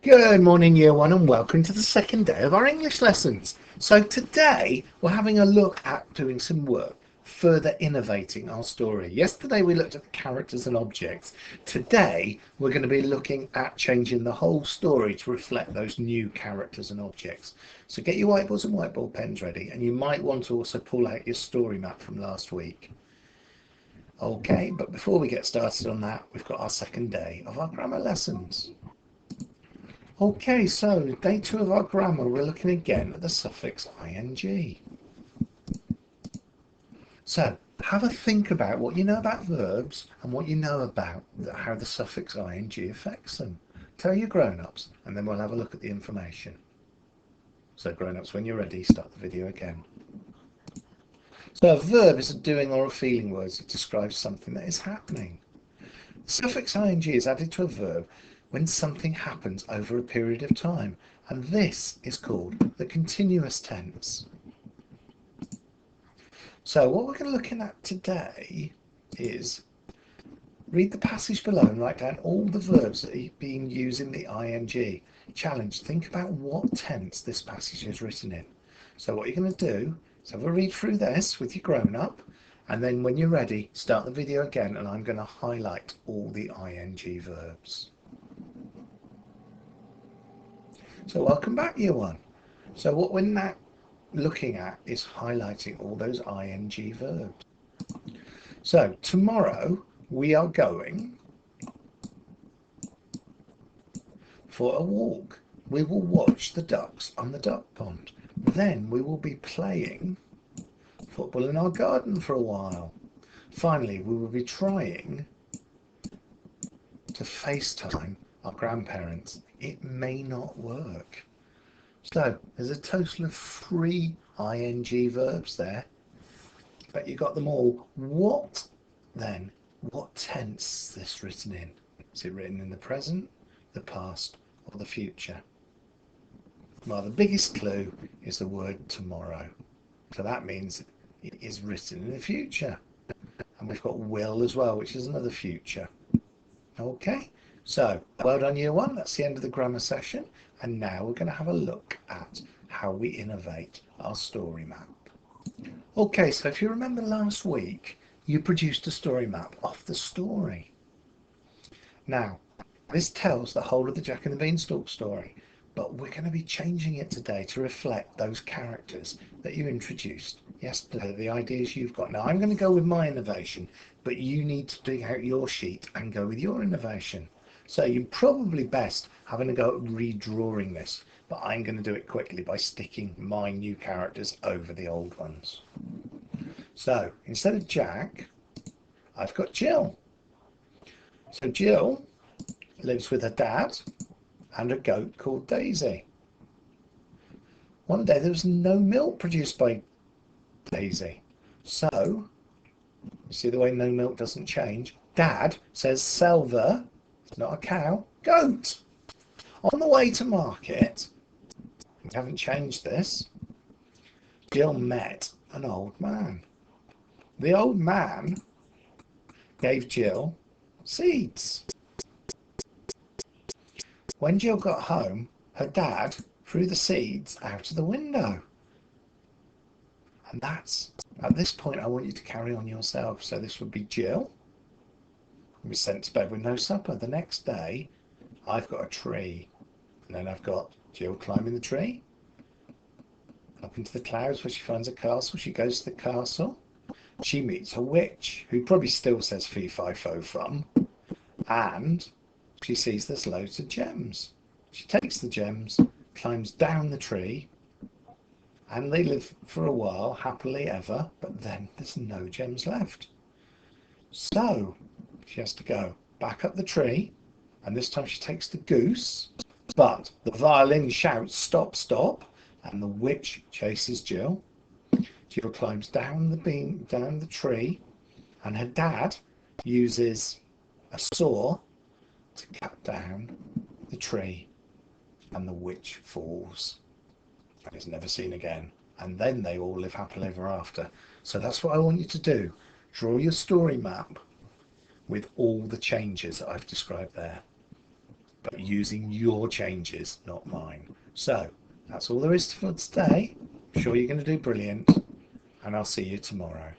Good morning, year one, and welcome to the second day of our English lessons. So today we're having a look at doing some work, further innovating our story. Yesterday we looked at the characters and objects. Today we're going to be looking at changing the whole story to reflect those new characters and objects. So get your whiteboards and whiteboard pens ready, and you might want to also pull out your story map from last week. Okay, but before we get started on that, we've got our second day of our grammar lessons. Okay, so day 2 of our grammar, we're looking again at the suffix ing. So have a think about what you know about verbs and what you know about how the suffix ing affects them. Tell your grown-ups, and then we'll have a look at the information. So grown-ups, when you're ready, start the video again. So a verb is a doing or a feeling word that describes something that is happening. The suffix ing is added to a verb when something happens over a period of time, and this is called the continuous tense. So what we're going to look at today is read the passage below and write down all the verbs that are being used in the ing. Challenge, think about what tense this passage is written in. So what you're going to do is have a read through this with your grown-up, and then when you're ready, start the video again, and I'm going to highlight all the ing verbs. So welcome back, year one. So what we're now looking at is highlighting all those ing verbs. So tomorrow we are going for a walk. We will watch the ducks on the duck pond. Then we will be playing football in our garden for a while. Finally, we will be trying to FaceTime our grandparents. It may not work. So there's a total of 3 ing verbs there, but you got them all. What tense is this written in? Is it written in the present, the past, or the future? Well, the biggest clue is the word tomorrow. So that means it is written in the future. And we've got will as well, which is another future. Okay, so well done, year one. That's the end of the grammar session. And now we're going to have a look at how we innovate our story map. Okay, so if you remember last week, you produced a story map off the story. Now, this tells the whole of the Jack and the Beanstalk story, but we're going to be changing it today to reflect those characters that you introduced yesterday, the ideas you've got. Now, I'm going to go with my innovation, but you need to dig out your sheet and go with your innovation. So you're probably best having a go at redrawing this, but I'm going to do it quickly by sticking my new characters over the old ones. So instead of Jack, I've got Jill. So Jill lives with her dad and a goat called Daisy. One day there was no milk produced by Daisy. So, you see the way no milk doesn't change? Dad says sell the, it's not a cow, goat. On the way to market, we haven't changed this, Jill met an old man. The old man gave Jill seeds. When Jill got home, her dad threw the seeds out of the window. And that's, at this point, I want you to carry on yourself. So this would be Jill, who was sent to bed with no supper. The next day, I've got a tree. And then I've got Jill climbing the tree, up into the clouds where she finds a castle. She goes to the castle. She meets a witch, who probably still says fee fi fo fum. And she sees there's loads of gems. She takes the gems, climbs down the tree, and they live for a while, happily ever, but then there's no gems left. So she has to go back up the tree, and this time she takes the goose, but the violin shouts, stop, stop, and the witch chases Jill. Jill climbs down the tree, and her dad uses a saw to cut down the tree, and the witch falls and is never seen again. And then they all live happily ever after. So that's what I want you to do. Draw your story map with all the changes that I've described there. but using your changes, not mine. So that's all there is for today. I'm sure you're going to do brilliant, and I'll see you tomorrow.